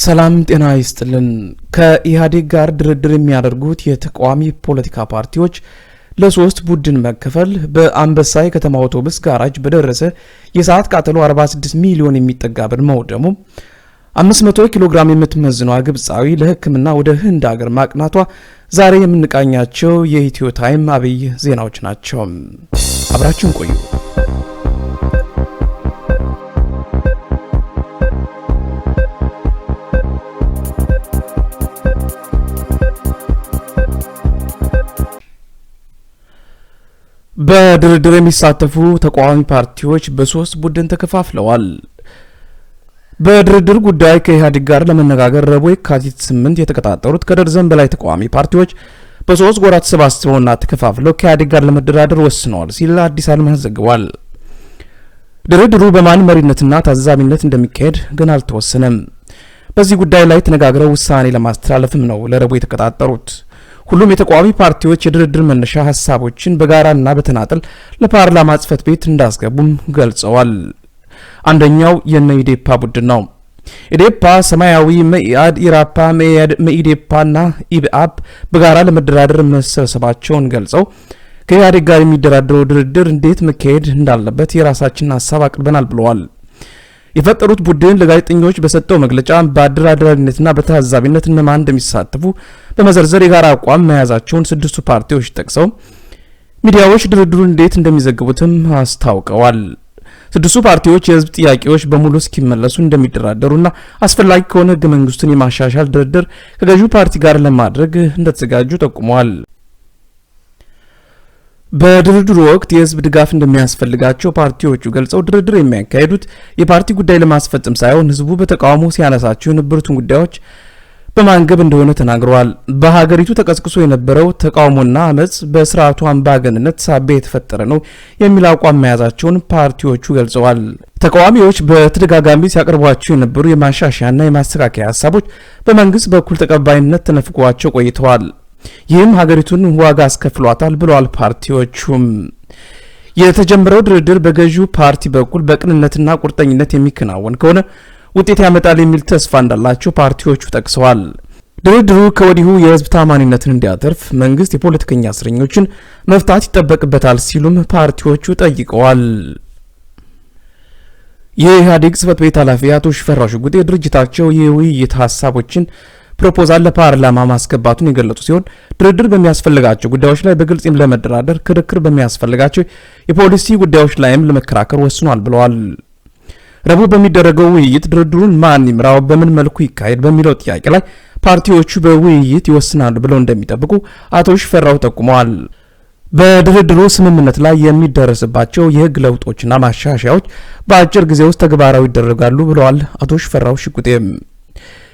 ሰላም ጤና ይስጥልን። ከኢህአዴግ ጋር ድርድር የሚያደርጉት የተቃዋሚ ፖለቲካ ፓርቲዎች ለሶስት ቡድን መከፈል በአንበሳ የከተማ አውቶቡስ ጋራጅ በደረሰ የሰዓት ቃጠሎ 46 ሚሊዮን የሚጠጋ ብር መውደሙ፣ 500 ኪሎ ግራም የምትመዝነው ግብጻዊ ለሕክምና ወደ ህንድ ሀገር ማቅናቷ ዛሬ የምንቃኛቸው የኢትዮ ታይም አብይ ዜናዎች ናቸው። አብራችሁን ቆዩ። በድርድር የሚሳተፉ ተቃዋሚ ፓርቲዎች በሶስት ቡድን ተከፋፍለዋል። በድርድር ጉዳይ ከኢህአዴግ ጋር ለመነጋገር ረቡዕ የካቲት 8 የተቀጣጠሩት ከደርዘን በላይ ተቃዋሚ ፓርቲዎች በሶስት ጎራ ተሰባስበውና ተከፋፍለው ከኢህአዴግ ጋር ለመደራደር ወስነዋል ሲል አዲስ አለማያ ዘግቧል። ድርድሩ በማን መሪነትና ታዛቢነት እንደሚካሄድ ግን አልተወሰነም። በዚህ ጉዳይ ላይ ተነጋግረው ውሳኔ ለማስተላለፍም ነው ለረቡዕ የተቀጣጠሩት። ሁሉም የተቃዋሚ ፓርቲዎች የድርድር መነሻ ሀሳቦችን በጋራና በተናጠል ለፓርላማ ጽፈት ቤት እንዳስገቡም ገልጸዋል። አንደኛው የኢዴፓ ቡድን ነው። ኢዴፓ፣ ሰማያዊ፣ መኢአድ፣ ኢራፓ፣ መኢዴፓና ኢብአብ በጋራ ለመደራደር መሰብሰባቸውን ገልጸው ከኢህአዴግ ጋር የሚደራደረው ድርድር እንዴት መካሄድ እንዳለበት የራሳችንን ሀሳብ አቅርበናል ብለዋል። የፈጠሩት ቡድን ለጋዜጠኞች በሰጠው መግለጫ በአደራዳሪነትና በታዛቢነት እነማን እንደሚሳተፉ በመዘርዘር የጋራ አቋም መያዛቸውን ስድስቱ ፓርቲዎች ጠቅሰው ሚዲያዎች ድርድሩን እንዴት እንደሚዘግቡትም አስታውቀዋል። ስድስቱ ፓርቲዎች የህዝብ ጥያቄዎች በሙሉ እስኪመለሱ እንደሚደራደሩና አስፈላጊ ከሆነ ህገ መንግስቱን የማሻሻል ድርድር ከገዢው ፓርቲ ጋር ለማድረግ እንደተዘጋጁ ጠቁመዋል። በድርድሩ ወቅት የህዝብ ድጋፍ እንደሚያስፈልጋቸው ፓርቲዎቹ ገልጸው ድርድር የሚያካሂዱት የፓርቲ ጉዳይ ለማስፈጸም ሳይሆን ህዝቡ በተቃውሞ ሲያነሳቸው የነበሩትን ጉዳዮች በማንገብ እንደሆነ ተናግረዋል። በሀገሪቱ ተቀስቅሶ የነበረው ተቃውሞና አመጽ በስርዓቱ አምባገነንነት ሳቢያ የተፈጠረ ነው የሚል አቋም መያዛቸውን ፓርቲዎቹ ገልጸዋል። ተቃዋሚዎች በተደጋጋሚ ሲያቀርቧቸው የነበሩ የማሻሻያና የማስተካከያ ሀሳቦች በመንግስት በኩል ተቀባይነት ተነፍጓቸው ቆይተዋል። ይህም ሀገሪቱን ዋጋ አስከፍሏታል ብለዋል ፓርቲዎቹም። የተጀመረው ድርድር በገዢው ፓርቲ በኩል በቅንነትና ቁርጠኝነት የሚከናወን ከሆነ ውጤት ያመጣል የሚል ተስፋ እንዳላቸው ፓርቲዎቹ ጠቅሰዋል። ድርድሩ ከወዲሁ የህዝብ ታማኒነትን እንዲያተርፍ መንግስት የፖለቲከኛ እስረኞችን መፍታት ይጠበቅበታል ሲሉም ፓርቲዎቹ ጠይቀዋል። የኢህአዴግ ጽህፈት ቤት ኃላፊ አቶ ሽፈራው ሽጉጤ ድርጅታቸው የውይይት ሀሳቦችን ፕሮፖዛል ለፓርላማ ማስገባቱን የገለጹ ሲሆን ድርድር በሚያስፈልጋቸው ጉዳዮች ላይ በግልጽ ለመደራደር፣ ክርክር በሚያስፈልጋቸው የፖሊሲ ጉዳዮች ላይም ለመከራከር ወስኗል ብለዋል። ረቡዕ በሚደረገው ውይይት ድርድሩን ማን ይምራው፣ በምን መልኩ ይካሄድ በሚለው ጥያቄ ላይ ፓርቲዎቹ በውይይት ይወስናሉ ብለው እንደሚጠብቁ አቶ ሽፈራው ጠቁመዋል። በድርድሩ ስምምነት ላይ የሚደረስባቸው የህግ ለውጦችና ማሻሻያዎች በአጭር ጊዜ ውስጥ ተግባራዊ ይደረጋሉ ብለዋል አቶ ሽፈራው ሽጉጤ።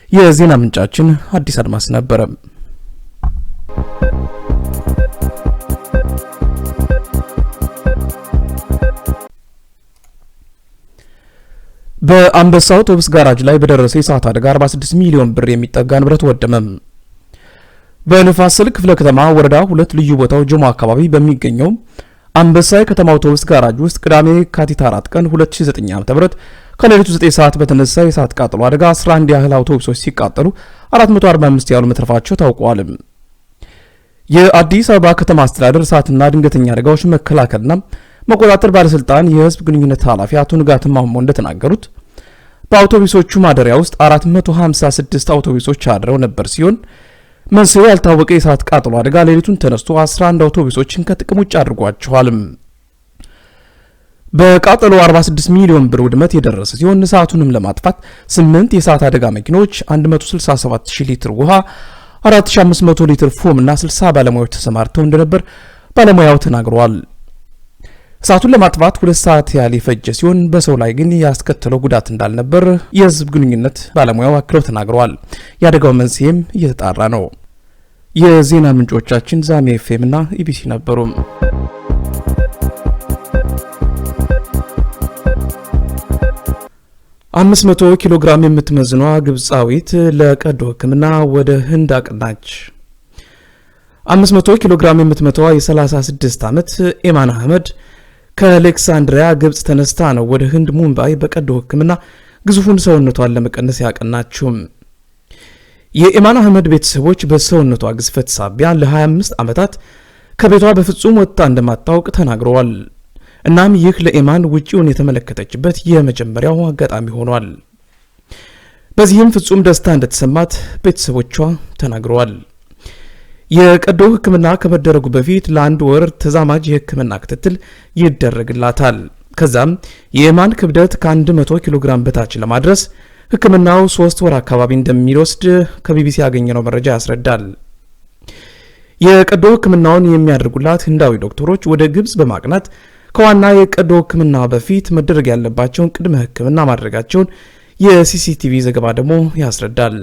የዜና ምንጫችን አዲስ አድማስ ነበረ። በአንበሳ አውቶቡስ ጋራጅ ላይ በደረሰ የእሳት አደጋ 46 ሚሊዮን ብር የሚጠጋ ንብረት ወደመ። በንፋስ ስልክ ክፍለ ከተማ ወረዳ 2 ልዩ ቦታው ጀሞ አካባቢ በሚገኘው አንበሳ የከተማ አውቶቡስ ጋራጅ ውስጥ ቅዳሜ የካቲት 4 ቀን 2009 ዓ.ም ከሌሊቱ 9 ሰዓት በተነሳ የእሳት ቃጠሎ አደጋ 11 ያህል አውቶቡሶች ሲቃጠሉ 445 ያህሉ መትረፋቸው ታውቋል። የአዲስ አበባ ከተማ አስተዳደር እሳትና ድንገተኛ አደጋዎች መከላከልና መቆጣጠር ባለስልጣን የህዝብ ግንኙነት ኃላፊ አቶ ንጋት ማሞ እንደተናገሩት በአውቶቡሶቹ ማደሪያ ውስጥ 456 አውቶቡሶች አድረው ነበር ሲሆን መንስኤው ያልታወቀ የእሳት ቃጠሎ አደጋ ሌሊቱን ተነስቶ 11 አውቶቡሶችን ከጥቅም ውጭ አድርጓቸዋል። በቃጠሎ 46 ሚሊዮን ብር ውድመት የደረሰ ሲሆን እሳቱንም ለማጥፋት 8 የእሳት አደጋ መኪኖች፣ 167,000 ሊትር ውሃ፣ 4500 ሊትር ፎም እና 60 ባለሙያዎች ተሰማርተው እንደነበር ባለሙያው ተናግረዋል። እሳቱን ለማጥፋት 2 ሰዓት ያህል የፈጀ ሲሆን በሰው ላይ ግን ያስከተለው ጉዳት እንዳልነበር የህዝብ ግንኙነት ባለሙያው አክለው ተናግረዋል። የአደጋው መንስኤም እየተጣራ ነው። የዜና ምንጮቻችን ዛሜ ኤፍኤም እና ኢቢሲ ነበሩ። አምስት 500 ኪሎ ግራም የምትመዝኗ ግብጻዊት ለቀዶ ሕክምና ወደ ህንድ አቅናች። 500 ኪሎ ግራም የምትመታዋ የ36 ዓመት ኤማን አህመድ ከአሌክሳንድሪያ ግብጽ ተነስታ ነው ወደ ህንድ ሙምባይ በቀዶ ሕክምና ግዙፉን ሰውነቷን ለመቀነስ ያቀናችው። የኢማን አህመድ ቤተሰቦች በሰውነቷ ግዝፈት ሳቢያ ለ25 ዓመታት ከቤቷ በፍጹም ወጥታ እንደማታውቅ ተናግረዋል። እናም ይህ ለኢማን ውጪውን የተመለከተችበት የመጀመሪያው አጋጣሚ ሆኗል። በዚህም ፍጹም ደስታ እንደተሰማት ቤተሰቦቿ ተናግረዋል። የቀዶ ሕክምና ከመደረጉ በፊት ለ1 ወር ተዛማጅ የሕክምና ክትትል ይደረግላታል። ከዛም የኢማን ክብደት ከ100 ኪሎ ግራም በታች ለማድረስ ሕክምናው 3 ወር አካባቢ እንደሚወስድ ከቢቢሲ ያገኘነው መረጃ ያስረዳል። የቀዶ ሕክምናውን የሚያደርጉላት ህንዳዊ ዶክተሮች ወደ ግብጽ በማቅናት ከዋና የቀዶ ሕክምና በፊት መደረግ ያለባቸውን ቅድመ ሕክምና ማድረጋቸውን የሲሲቲቪ ዘገባ ደግሞ ያስረዳል።